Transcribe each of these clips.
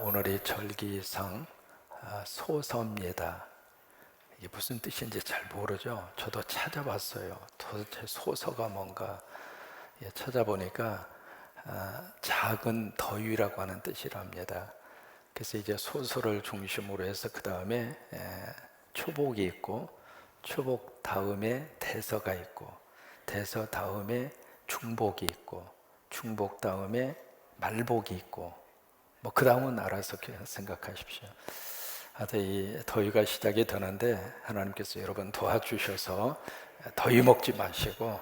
오늘이 절기상 소서입니다. 이게 무슨 뜻인지 잘 모르죠. 저도 찾아봤어요. 도대체 소서가 뭔가 찾아보니까 작은 더위라고 하는 뜻이랍니다. 그래서 이제 소서를 중심으로 해서 그 다음에 초복이 있고, 초복 다음에 대서가 있고, 대서 다음에 중복이 있고, 중복 다음에 말복이 있고, 그 다음은 알아서 생각하십시오. 하여튼 이 더위가 시작이 되는데 하나님께서 여러분 도와주셔서 더위 먹지 마시고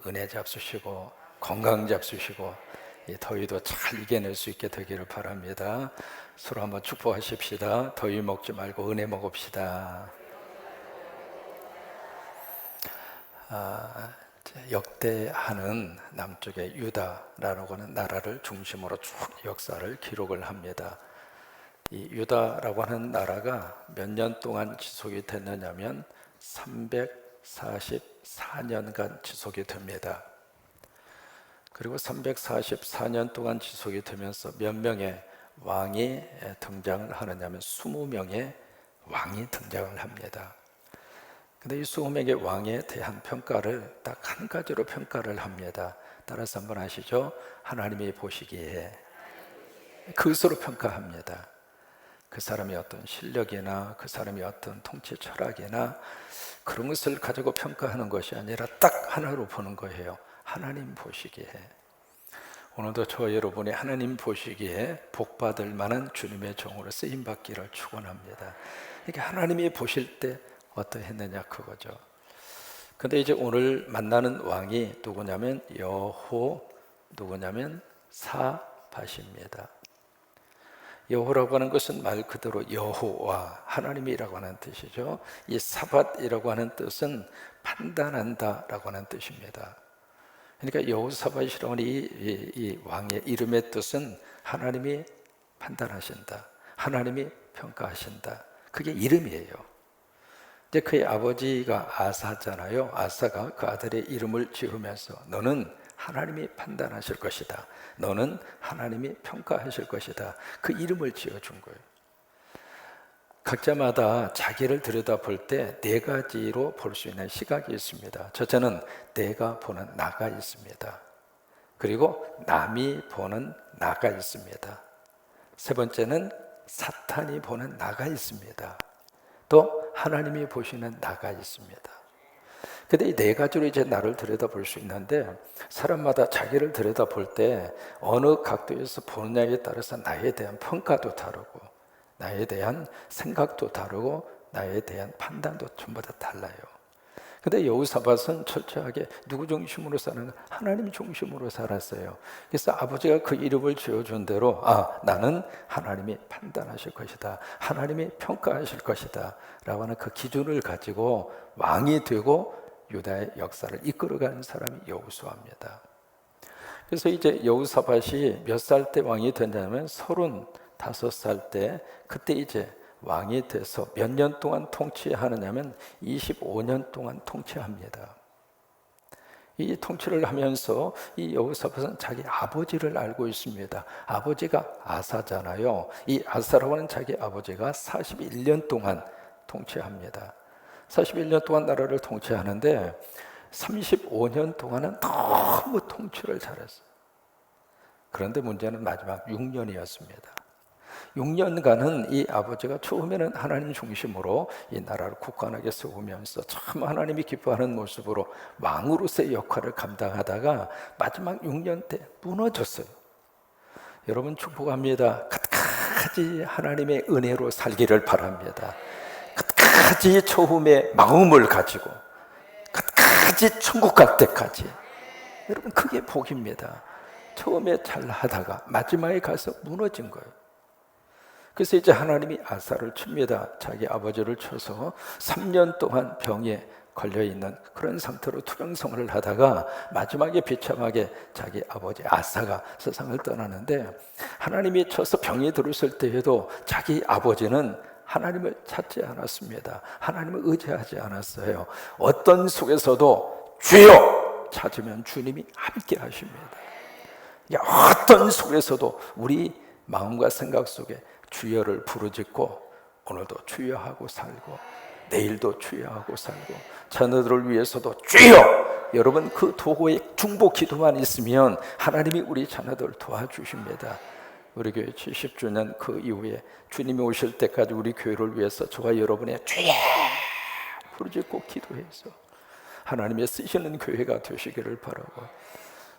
은혜 잡수시고 건강 잡수시고 이 더위도 잘 이겨낼 수 있게 되기를 바랍니다. 서로 한번 축복하십시다. 더위 먹지 말고 은혜 먹읍시다. 역대하는 남쪽의 유다라고 하는 나라를 중심으로 쭉 역사를 기록을 합니다. 이 유다라고 하는 나라가 몇 년 동안 지속이 됐느냐면 344년간 지속이 됩니다. 그리고 344년 동안 지속이 되면서 몇 명의 왕이 등장을 하느냐면 20명의 왕이 등장을 합니다. 근데 이 20명의 왕에 대한 평가를 딱 한 가지로 평가를 합니다. 따라서 한번 하시죠. 하나님이 보시기에 그것으로 평가합니다. 그 사람의 어떤 실력이나 그 사람의 어떤 통치 철학이나 그런 것을 가지고 평가하는 것이 아니라 딱 하나로 보는 거예요. 하나님 보시기에. 오늘도 저와 여러분이 하나님 보시기에 복받을 만한 주님의 종으로 쓰임받기를 축원합니다. 이게 하나님이 보실 때 어떠했느냐 그거죠. 근데 이제 오늘 만나는 왕이 누구냐면 누구냐면 사밧입니다. 여호라고 하는 것은 말 그대로 여호와 하나님이라고 하는 뜻이죠. 이 사밧이라고 하는 뜻은 판단한다라고 하는 뜻입니다. 그러니까 여호사밧이라고 하는 이 왕의 이름의 뜻은 하나님이 판단하신다, 하나님이 평가하신다. 그게 이름이에요. 이제 그의 아버지가 아사잖아요. 아사가 그 아들의 이름을 지으면서 너는 하나님이 판단하실 것이다, 너는 하나님이 평가하실 것이다, 그 이름을 지어준 거예요. 각자마다 자기를 들여다볼 때 네 가지로 볼 수 있는 시각이 있습니다. 첫째는 내가 보는 나가 있습니다. 그리고 남이 보는 나가 있습니다. 세 번째는 사탄이 보는 나가 있습니다. 또 하나님이 보시는 나가 있습니다. 근데 이 네 가지로 이제 나를 들여다볼 수 있는데 사람마다 자기를 들여다볼 때 어느 각도에서 보느냐에 따라서 나에 대한 평가도 다르고 나에 대한 생각도 다르고 나에 대한 판단도 전부 다 달라요. 근데 여호사밧은 철저하게 누구 중심으로 사는 하나님 중심으로 살았어요. 그래서 아버지가 그 이름을 지어준 대로 나는 하나님이 판단하실 것이다, 하나님이 평가하실 것이다 라고 하는 그 기준을 가지고 왕이 되고 유다의 역사를 이끌어가는 사람이 여호수아입니다. 그래서 이제 여호사밧이 몇 살 때 왕이 됐냐면 35살 때 그때 이제 왕이 돼서 몇 년 동안 통치하느냐면 25년 동안 통치합니다. 이 통치를 하면서 이 여호사밧은 자기 아버지를 알고 있습니다. 아버지가 아사잖아요. 이 아사라고 하는 자기 아버지가 41년 동안 통치합니다. 41년 동안 나라를 통치하는데 35년 동안은 너무 통치를 잘했어요. 그런데 문제는 마지막 6년이었습니다. 6년간은 이 아버지가 처음에는 하나님 중심으로 이 나라를 굳건하게 세우면서 참 하나님이 기뻐하는 모습으로 왕으로서의 역할을 감당하다가 마지막 6년 때 무너졌어요. 여러분 축복합니다. 끝까지 하나님의 은혜로 살기를 바랍니다. 끝까지 처음에 마음을 가지고 끝까지 천국 갈 때까지. 여러분 그게 복입니다. 처음에 잘 하다가 마지막에 가서 무너진 거예요. 그래서 이제 하나님이 아사를 칩니다. 자기 아버지를 쳐서 3년 동안 병에 걸려있는 그런 상태로 투병생활을 하다가 마지막에 비참하게 자기 아버지 아사가 세상을 떠나는데 하나님이 쳐서 병이 들었을 때에도 자기 아버지는 하나님을 찾지 않았습니다. 하나님을 의지하지 않았어요. 어떤 속에서도 주여 찾으면 주님이 함께 하십니다. 어떤 속에서도 우리 마음과 생각 속에 주여를 부르짖고 오늘도 주여 하고 살고 내일도 주여 하고 살고 자녀들을 위해서도 주여! 여러분 그 도구의 중보 기도만 있으면 하나님이 우리 자녀들 도와주십니다. 우리 교회 70주년 그 이후에 주님이 오실 때까지 우리 교회를 위해서 저와 여러분의 주여 부르짖고 기도해서 하나님의 쓰시는 교회가 되시기를 바라고,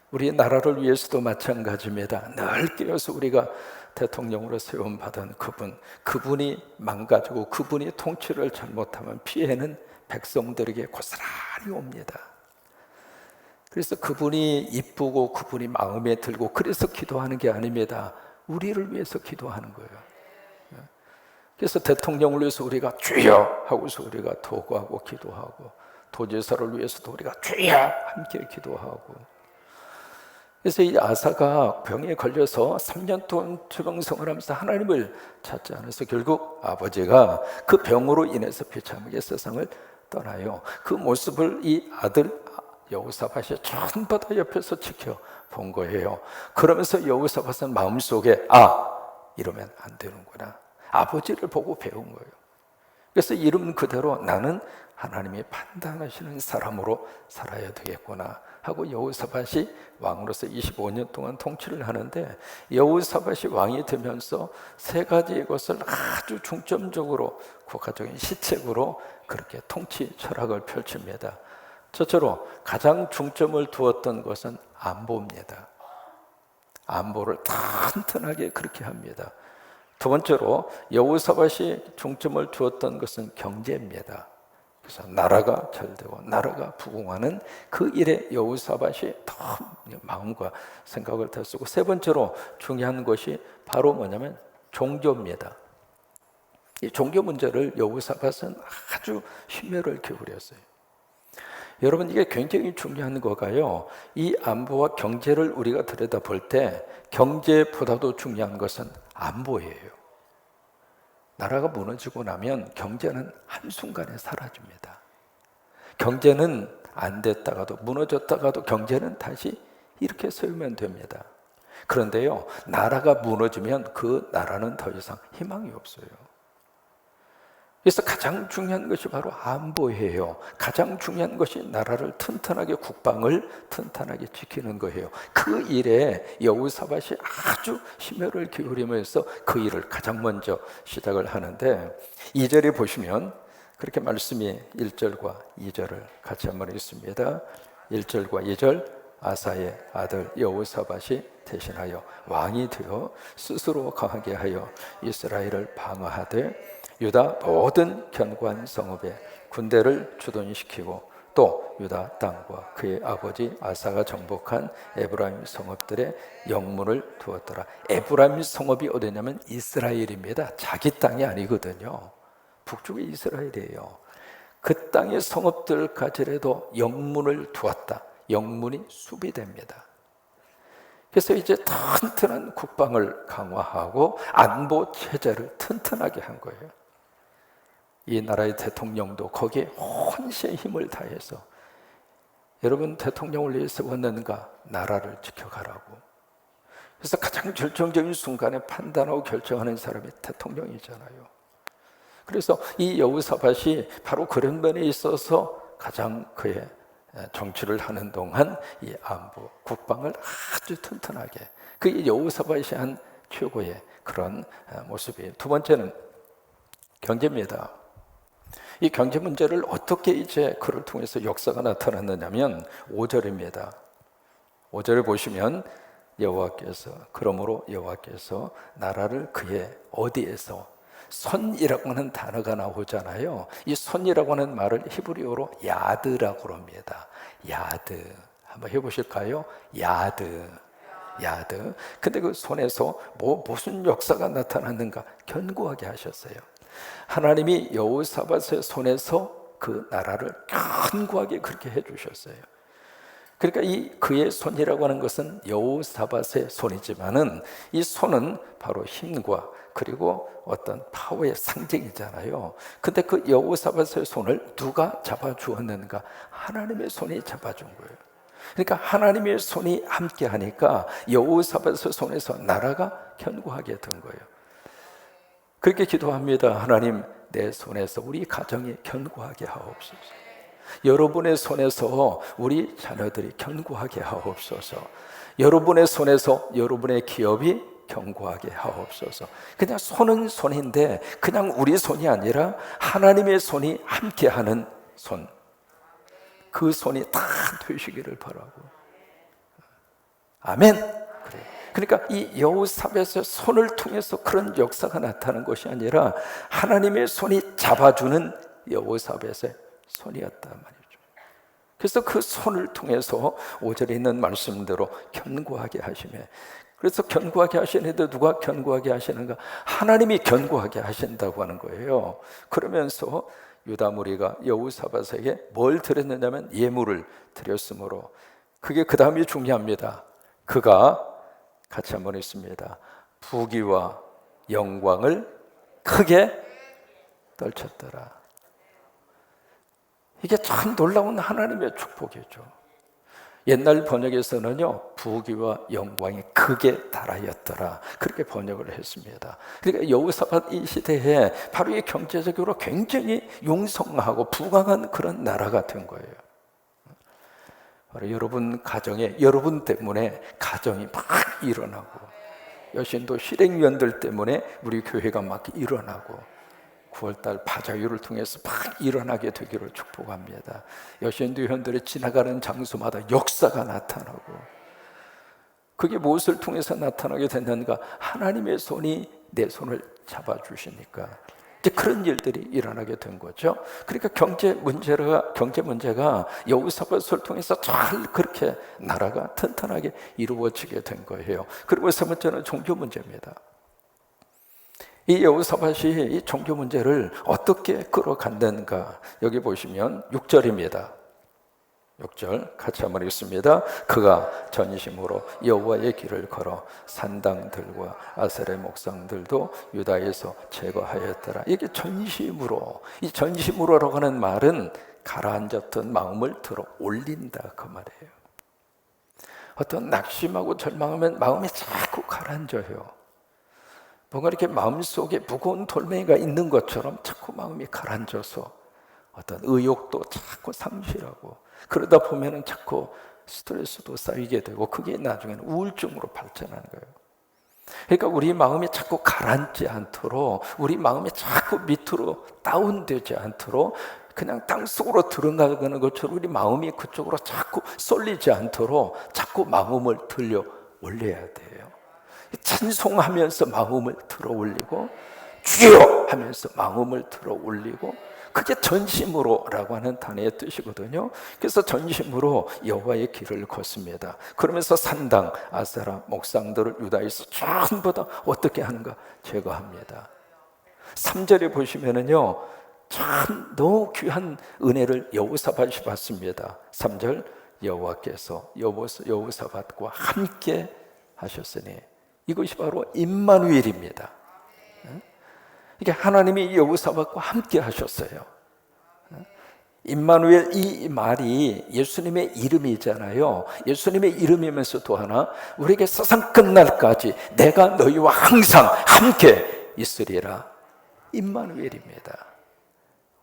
우리 나라를 위해서도 마찬가지입니다. 늘 깨어서 우리가 대통령으로 세움받은 그분이 망가지고 그분이 통치를 잘못하면 피해는 백성들에게 고스란히 옵니다. 그래서 그분이 이쁘고 그분이 마음에 들고 그래서 기도하는 게 아닙니다. 우리를 위해서 기도하는 거예요. 그래서 대통령을 위해서 우리가 주여 하고서 우리가 도구하고 기도하고, 도지사를 위해서도 우리가 주여 함께 기도하고. 그래서 이 아사가 병에 걸려서 3년 동안 투병생활을 하면서 하나님을 찾지 않아서 결국 아버지가 그 병으로 인해서 비참하게 세상을 떠나요. 그 모습을 이 아들 여호사밧이 전부 다 옆에서 지켜본 거예요. 그러면서 여호사밧은 마음속에 이러면 안 되는구나, 아버지를 보고 배운 거예요. 그래서 이름 그대로 나는 하나님이 판단하시는 사람으로 살아야 되겠구나 하고 여호사밧이 왕으로서 25년 동안 통치를 하는데, 여호사밧이 왕이 되면서 세 가지의 것을 아주 중점적으로 국가적인 시책으로 그렇게 통치 철학을 펼칩니다. 첫째로 가장 중점을 두었던 것은 안보입니다. 안보를 튼튼하게 그렇게 합니다. 두 번째로 여호사밧이 중점을 두었던 것은 경제입니다. 그래서 나라가 잘되고 나라가 부흥하는 그 일에 여호사밧이 더 마음과 생각을 다 쓰고, 세 번째로 중요한 것이 바로 뭐냐면 종교입니다. 이 종교 문제를 여호사밧은 아주 심혈을 기울였어요. 여러분 이게 굉장히 중요한 거가요, 이 안보와 경제를 우리가 들여다볼 때 경제보다도 중요한 것은 안보예요. 나라가 무너지고 나면 경제는 한순간에 사라집니다. 경제는 안 됐다가도 무너졌다가도 경제는 다시 이렇게 세우면 됩니다. 그런데요, 나라가 무너지면 그 나라는 더 이상 희망이 없어요. 그래서 가장 중요한 것이 바로 안보예요. 가장 중요한 것이 나라를 튼튼하게, 국방을 튼튼하게 지키는 거예요. 그 일에 여호사밧이 아주 심혈을 기울이면서 그 일을 가장 먼저 시작을 하는데, 2절에 보시면 그렇게 말씀이 1절과 2절을 같이 한번 읽습니다. 1절과 2절, 아사의 아들 여호사밧이 대신하여 왕이 되어 스스로 강하게 하여 이스라엘을 방어하되 유다 모든 견고한 성읍에 군대를 주둔시키고 또 유다 땅과 그의 아버지 아사가 정복한 에브라임 성읍들의 영문을 두었더라. 에브라임 성읍이 어디냐면 이스라엘입니다. 자기 땅이 아니거든요. 북쪽의 이스라엘이에요. 그 땅의 성읍들까지라도 영문을 두었다. 영문이 수비됩니다. 그래서 이제 튼튼한 국방을 강화하고 안보 체제를 튼튼하게 한 거예요. 이 나라의 대통령도 거기에 혼신의 힘을 다해서, 여러분 대통령을 위해 세웠는가? 나라를 지켜가라고. 그래서 가장 결정적인 순간에 판단하고 결정하는 사람이 대통령이잖아요. 그래서 이 여호사밧이 바로 그런 면에 있어서 가장 그의 정치를 하는 동안 이 안보, 국방을 아주 튼튼하게, 그게 여호사밧이 한 최고의 그런 모습이에요. 두 번째는 경제입니다. 이 경제 문제를 어떻게 이제 그를 통해서 역사가 나타났느냐면 5절입니다. 5절을 보시면 그러므로 여호와께서 나라를 그의 어디에서, 선이라고 하는 단어가 나오잖아요. 이 선이라고 하는 말을 히브리어로 야드라고 합니다. 야드. 한번 해보실까요? 야드. 근데 그 손에서 무슨 역사가 나타났는가 견고하게 하셨어요. 하나님이 여호사밧의 손에서 그 나라를 견고하게 그렇게 해주셨어요. 그러니까 이 그의 손이라고 하는 것은 여호사밧의 손이지만은 이 손은 바로 힘과 그리고 어떤 파워의 상징이잖아요. 근데 그 여호사밧의 손을 누가 잡아주었는가? 하나님의 손이 잡아준 거예요. 그러니까 하나님의 손이 함께 하니까 여호사밧의 손에서 나라가 견고하게 된 거예요. 그렇게 기도합니다. 하나님, 내 손에서 우리 가정이 견고하게 하옵소서. 여러분의 손에서 우리 자녀들이 견고하게 하옵소서. 여러분의 손에서 여러분의 기업이 견고하게 하옵소서. 그냥 손은 손인데 그냥 우리 손이 아니라 하나님의 손이 함께하는 손, 그 손이 다 되시기를 바라고. 아멘. 그래. 그러니까 이 여호사밧의 손을 통해서 그런 역사가 나타나는 것이 아니라 하나님의 손이 잡아주는 여호사밧의 손이었단 말이죠. 그래서 그 손을 통해서 5절에 있는 말씀대로 견고하게 하시며, 그래서 견고하게 하시는데 누가 견고하게 하시는가? 하나님이 견고하게 하신다고 하는 거예요. 그러면서 유다 무리가 여호사밧에게 뭘 드렸느냐면 예물을 드렸으므로, 그게 그 다음이 중요합니다. 그가 같이 한번 읽습니다. 부귀와 영광을 크게 떨쳤더라. 이게 참 놀라운 하나님의 축복이죠. 옛날 번역에서는요, 부귀와 영광이 크게 달하였더라, 그렇게 번역을 했습니다. 그러니까 여호사밧 이 시대에 바로 이 경제적으로 굉장히 용성하고 부강한 그런 나라가 된 거예요. 바로 여러분 가정에, 여러분 때문에 가정이 막 일어나고, 여신도 실행위원들 때문에 우리 교회가 막 일어나고, 9월달 바자유를 통해서 막 일어나게 되기를 축복합니다. 여신도 회원들이 지나가는 장소마다 역사가 나타나고, 그게 무엇을 통해서 나타나게 됐는가? 하나님의 손이 내 손을 잡아주시니까 이제 그런 일들이 일어나게 된 거죠. 그러니까 경제 문제가 여호사밧을 통해서 잘 그렇게 나라가 튼튼하게 이루어지게 된 거예요. 그리고 세 번째는 종교 문제입니다. 이 여호사밧이 이 종교 문제를 어떻게 끌어갔는가? 여기 보시면 6절입니다. 6절 같이 한번 읽습니다. 그가 전심으로 여호와의 길을 걸어 산당들과 아세레 목상들도 유다에서 제거하였더라. 이게 전심으로, 이 전심으로라고 하는 말은 가라앉았던 마음을 들어 올린다, 그 말이에요. 어떤 낙심하고 절망하면 마음이 자꾸 가라앉아요. 뭔가 이렇게 마음속에 무거운 돌멩이가 있는 것처럼 자꾸 마음이 가라앉아서 어떤 의욕도 자꾸 상실하고, 그러다 보면은 자꾸 스트레스도 쌓이게 되고, 그게 나중에는 우울증으로 발전하는 거예요. 그러니까 우리 마음이 자꾸 가라앉지 않도록, 우리 마음이 자꾸 밑으로 다운되지 않도록, 그냥 땅속으로 들어가는 것처럼 우리 마음이 그쪽으로 자꾸 쏠리지 않도록 자꾸 마음을 들려 올려야 돼요. 찬송하면서 마음을 들어 올리고, 주여 하면서 마음을 들어 올리고, 그게 전심으로라고 하는 단어의 뜻이거든요. 그래서 전심으로 여호와의 길을 걷습니다. 그러면서 산당, 아세라, 목상들을 유다에서 전부 다 어떻게 하는가? 제거합니다. 3절에 보시면은요, 참 너무 귀한 은혜를 여호사밧이 받습니다. 3절, 여호와께서 여호사밧과 함께 하셨으니, 이것이 바로 임마누엘입니다. 이게 하나님이 여호사밧과 함께 하셨어요. 임마누엘, 이 말이 예수님의 이름이잖아요. 예수님의 이름이면서 또 하나, 우리에게 세상 끝날까지 내가 너희와 항상 함께 있으리라, 임마누엘입니다.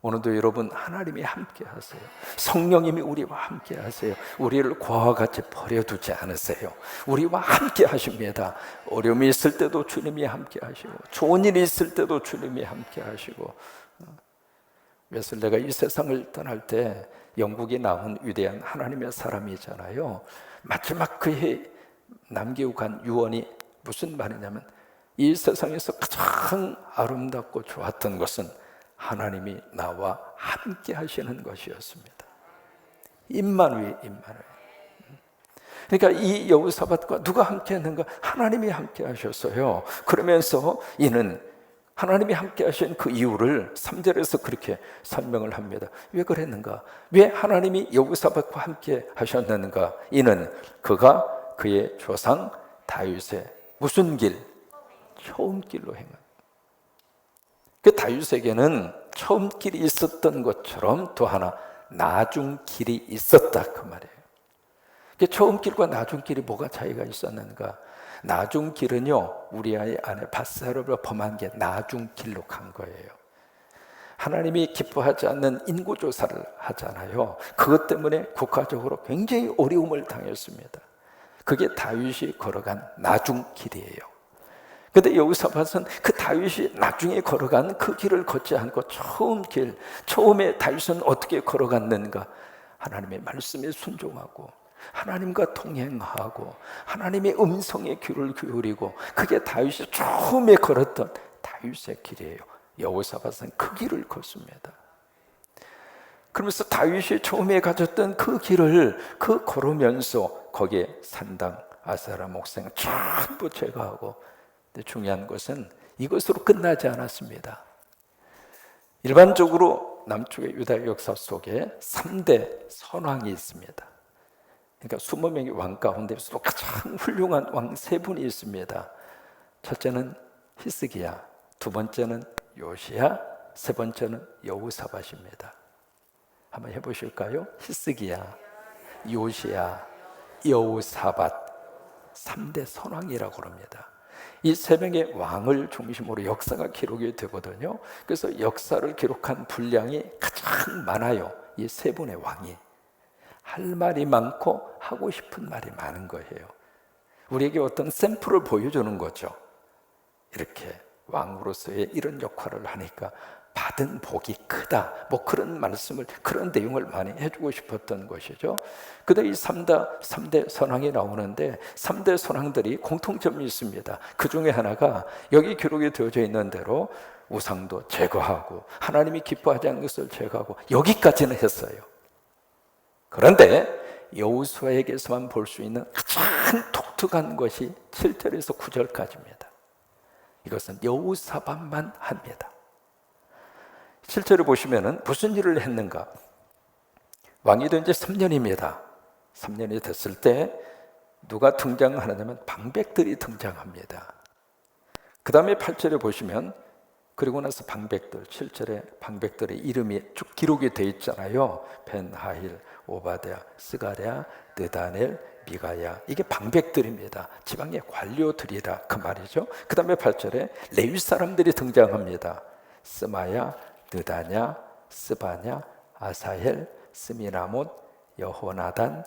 오늘도 여러분 하나님이 함께 하세요. 성령님이 우리와 함께 하세요. 우리를 과와 같이 버려두지 않으세요. 우리와 함께 하십니다. 어려움이 있을 때도 주님이 함께 하시고, 좋은 일이 있을 때도 주님이 함께 하시고. 웨슬레가 이 세상을 떠날 때 영국에 나온 위대한 하나님의 사람이잖아요. 마지막 그의 남기고 간 유언이 무슨 말이냐면, 이 세상에서 가장 아름답고 좋았던 것은 하나님이 나와 함께 하시는 것이었습니다. 임마누엘. 그러니까 이 여호사밧과 누가 함께 했는가? 하나님이 함께 하셨어요. 그러면서 이는 하나님이 함께 하신 그 이유를 3절에서 그렇게 설명을 합니다. 왜 그랬는가? 왜 하나님이 여호사밧과 함께 하셨는가? 이는 그가 그의 조상 다윗의 무슨 길? 처음 길로 행한. 그 다윗에게는 처음 길이 있었던 것처럼 또 하나 나중 길이 있었다, 그 말이에요. 처음 길과 나중 길이 뭐가 차이가 있었는가? 나중 길은요, 우리아의 아내 바세바를 범한 게 나중 길로 간 거예요. 하나님이 기뻐하지 않는 인구조사를 하잖아요. 그것 때문에 국가적으로 굉장히 어려움을 당했습니다. 그게 다윗이 걸어간 나중 길이에요. 근데 여호사밧은 그 다윗이 나중에 걸어간 그 길을 걷지 않고 처음에 다윗은 어떻게 걸어갔는가? 하나님의 말씀에 순종하고 하나님과 동행하고 하나님의 음성에 귀를 기울이고, 그게 다윗이 처음에 걸었던 다윗의 길이에요. 여호사밧은 그 길을 걷습니다. 그러면서 다윗이 처음에 가졌던 그 길을 걸으면서 거기에 산당, 아세라 목상 전부 제거하고, 근데 중요한 것은 이것으로 끝나지 않았습니다. 일반적으로 남쪽의 유다 역사 속에 3대 선왕이 있습니다. 그러니까 20명의 왕 가운데서도 가장 훌륭한 왕 3분이 있습니다. 첫째는 히스기야, 두 번째는 요시야, 세 번째는 여호사밧입니다. 한번 해보실까요? 히스기야, 요시야, 여호사밧, 3대 선왕이라고 합니다. 이 3명의 왕을 중심으로 역사가 기록이 되거든요. 그래서 역사를 기록한 분량이 가장 많아요. 이 3분의 왕이 할 말이 많고 하고 싶은 말이 많은 거예요. 우리에게 어떤 샘플을 보여주는 거죠. 이렇게 왕으로서의 이런 역할을 하니까 받은 복이 크다, 뭐 그런 말씀을, 그런 내용을 많이 해주고 싶었던 것이죠. 그런데 이 3대 선왕이 나오는데 3대 선왕들이 공통점이 있습니다. 그 중에 하나가 여기 기록이 되어져 있는 대로 우상도 제거하고 하나님이 기뻐하지 않는 것을 제거하고, 여기까지는 했어요. 그런데 여호수아에게서만 볼 수 있는 가장 독특한 것이 7절에서 9절까지입니다. 이것은 여호사밧만 합니다. 7절을 보시면은 무슨 일을 했는가? 왕이 된 지 3년입니다. 3년이 됐을 때 누가 등장하냐면 방백들이 등장합니다. 그 다음에 8절에 보시면 그리고 나서 방백들, 7절에 방백들의 이름이 쭉 기록이 되어 있잖아요. 벤하일, 오바댜, 스가랴, 느다넬, 미가야, 이게 방백들입니다. 지방의 관료들이라 그 말이죠. 그 다음에 8절에 레위 사람들이 등장합니다. 스마야, 느다냐, 스바냐, 아사헬, 스미라못, 여호나단,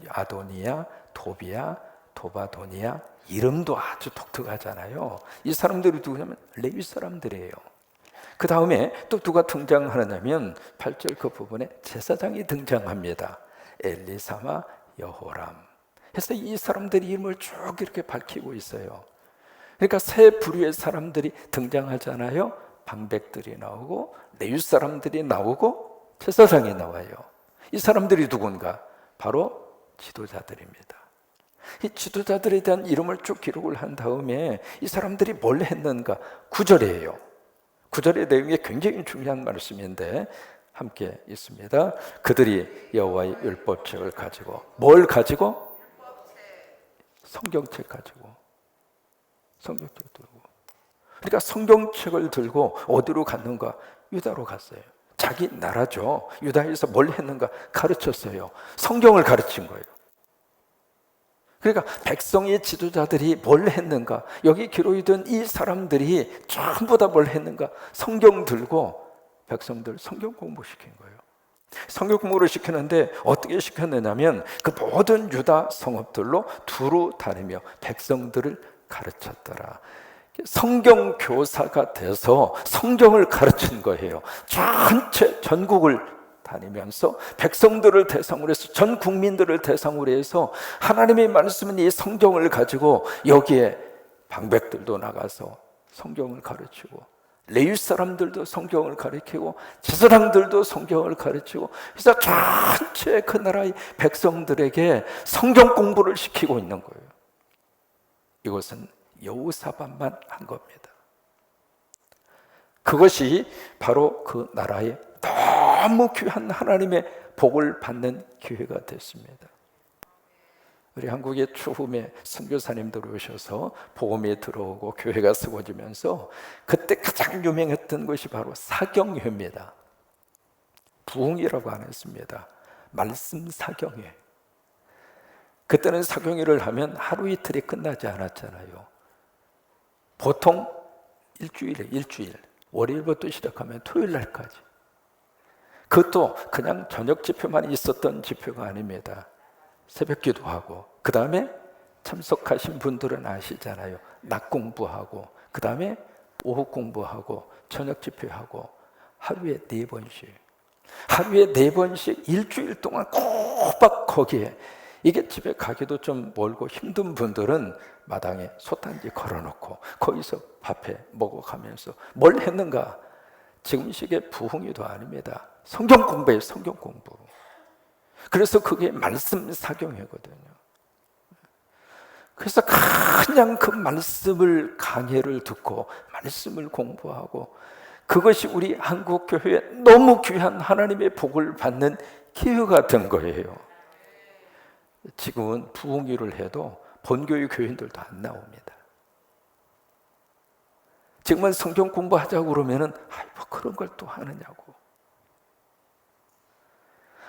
아도니야, 도비야, 도바도니야. 이름도 아주 독특하잖아요. 이 사람들이 누구냐면 레위 사람들이에요. 그 다음에 또 누가 등장하느냐면 8절 그 부분에 제사장이 등장합니다. 엘리사마, 여호람. 그래서 이 사람들이 이름을 쭉 이렇게 밝히고 있어요. 그러니까 세 부류의 사람들이 등장하잖아요. 방백들이 나오고 레위 사람들이 나오고 제사장이 나와요. 이 사람들이 누군가? 바로 지도자들입니다. 이 지도자들에 대한 이름을 쭉 기록을 한 다음에 이 사람들이 뭘 했는가? 9절이에요. 9절의 내용이 굉장히 중요한 말씀인데 함께 있습니다. 그들이 여호와의 율법책을 가지고, 뭘 가지고? 성경책 가지고. 성경책 들고. 그러니까 성경책을 들고 어디로 갔는가? 유다로 갔어요. 자기 나라죠. 유다에서 뭘 했는가? 가르쳤어요. 성경을 가르친 거예요. 그러니까 백성의 지도자들이 뭘 했는가? 여기 기록이 된 이 사람들이 전부 다 뭘 했는가? 성경 들고 백성들 성경 공부시킨 거예요. 성경 공부를 시키는데 어떻게 시켰느냐면 그 모든 유다 성읍들로 두루 다니며 백성들을 가르쳤더라. 성경 교사가 돼서 성경을 가르친 거예요. 전체 전국을 다니면서 백성들을 대상으로 해서, 전 국민들을 대상으로 해서 하나님의 말씀은 이 성경을 가지고 여기에 방백들도 나가서 성경을 가르치고 레위 사람들도 성경을 가르치고 제사장들도 성경을 가르치고, 그래서 전체 그 나라의 백성들에게 성경 공부를 시키고 있는 거예요. 이것은 여호사밧만 한 겁니다. 그것이 바로 그 나라의 너무 귀한 하나님의 복을 받는 기회가 됐습니다. 우리 한국의 추후에 선교사님들 오셔서 복음이 들어오고 교회가 세워지면서 그때 가장 유명했던 것이 바로 사경회입니다. 부흥이라고 안 했습니다. 말씀 사경회. 그때는 사경일을 하면 하루 이틀이 끝나지 않았잖아요. 보통 일주일 월요일부터 시작하면 토요일 날까지. 그것도 그냥 저녁 집회만 있었던 집회가 아닙니다. 새벽 기도하고, 그 다음에 참석하신 분들은 아시잖아요. 낮 공부하고, 그 다음에 오후 공부하고, 저녁 집회하고, 하루에 4번씩. 하루에 4번씩 일주일 동안 꼬박 거기에. 이게 집에 가기도 좀 멀고 힘든 분들은 마당에 솥단지 걸어놓고 거기서 밥해 먹어가면서 뭘 했는가? 지금 시기에 부흥이도 아닙니다. 성경 공부예요, 성경 공부. 그래서 그게 말씀 사경이거든요. 그래서 그냥 그 말씀을 강해를 듣고 말씀을 공부하고, 그것이 우리 한국교회에 너무 귀한 하나님의 복을 받는 기회가 된 거예요. 지금은 부흥회를 해도 본교회 교인들도 안 나옵니다. 지금은 성경 공부하자고 그러면은 뭐 그런 걸 또 하느냐고.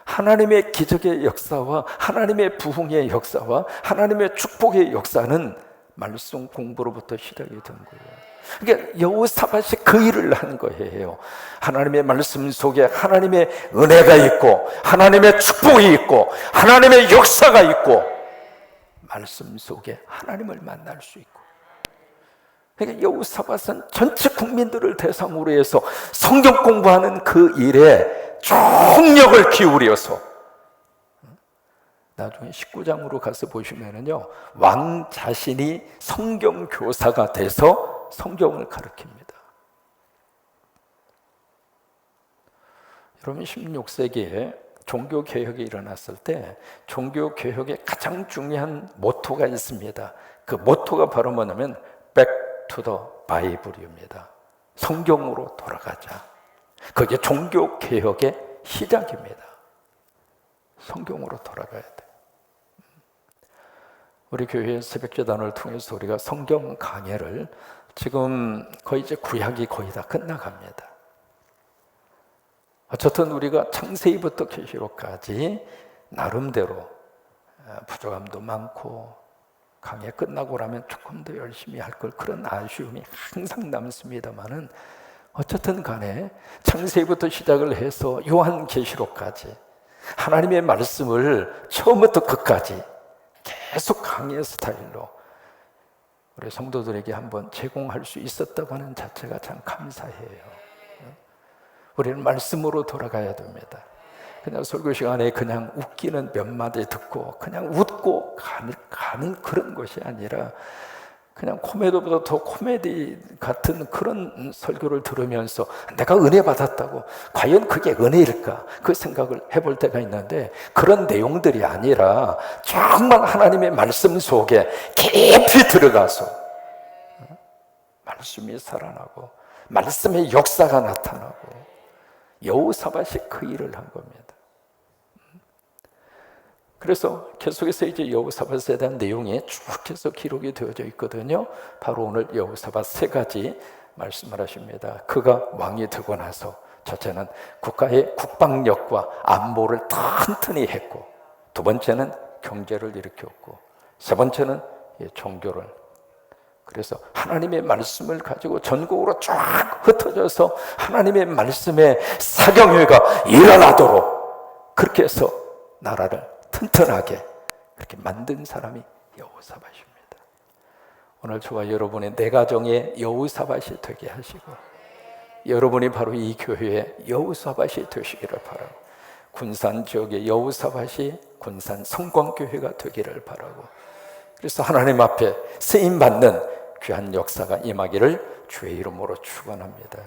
하나님의 기적의 역사와 하나님의 부흥의 역사와 하나님의 축복의 역사는 말씀 공부로부터 시작이 된 거예요. 그러니까 여호사밧이 그 일을 한 거예요. 하나님의 말씀 속에 하나님의 은혜가 있고 하나님의 축복이 있고 하나님의 역사가 있고 말씀 속에 하나님을 만날 수 있고. 그러니까 여호사밧은 전체 국민들을 대상으로 해서 성경 공부하는 그 일에 총력을 기울여서, 나중에 19장으로 가서 보시면은요, 왕 자신이 성경 교사가 돼서 성경을 가르칩니다. 여러분, 16세기에 종교개혁이 일어났을 때 종교개혁의 가장 중요한 모토가 있습니다. 그 모토가 바로 뭐냐면 Back to the Bible입니다. 성경으로 돌아가자. 그게 종교개혁의 시작입니다. 성경으로 돌아가야 돼. 우리 교회 새벽제단을 통해서 우리가 성경 강해를 지금 거의 이제 구약이 거의 다 끝나갑니다. 어쨌든 우리가 창세기부터 계시록까지 나름대로 부족함도 많고 강해 끝나고 나면 조금 더 열심히 할 걸, 그런 아쉬움이 항상 남습니다만은, 어쨌든 간에 창세기부터 시작을 해서 요한계시록까지 하나님의 말씀을 처음부터 끝까지 계속 강의 스타일로 우리 성도들에게 한번 제공할 수 있었다고 하는 자체가 참 감사해요. 우리는 말씀으로 돌아가야 됩니다. 그냥 설교 시간에 그냥 웃기는 몇 마디 듣고 그냥 웃고 가는 그런 것이 아니라, 그냥 코미디보다 더 코미디 같은 그런 설교를 들으면서 내가 은혜 받았다고, 과연 그게 은혜일까? 그 생각을 해볼 때가 있는데, 그런 내용들이 아니라 정말 하나님의 말씀 속에 깊이 들어가서 말씀이 살아나고 말씀의 역사가 나타나고, 여호사밧이 그 일을 한 겁니다. 그래서 계속해서 이제 여호사밧에 대한 내용이 쭉 해서 기록이 되어져 있거든요. 바로 오늘 여호사밧 3가지 말씀을 하십니다. 그가 왕이 되고 나서 첫째는 국가의 국방력과 안보를 튼튼히 했고, 두 번째는 경제를 일으켰고, 세 번째는 종교를. 그래서 하나님의 말씀을 가지고 전국으로 쫙 흩어져서 하나님의 말씀의 사경회가 일어나도록 그렇게 해서 나라를 튼튼하게 그렇게 만든 사람이 여호사밧입니다. 오늘 저와 여러분의 내 가정의 여호사밧이 되게 하시고, 여러분이 바로 이 교회의 여호사밧이 되시기를 바라고, 군산 지역의 여호사밧이 군산 성광교회가 되기를 바라고, 그래서 하나님 앞에 쓰임받는 귀한 역사가 임하기를 주의 이름으로 축원합니다.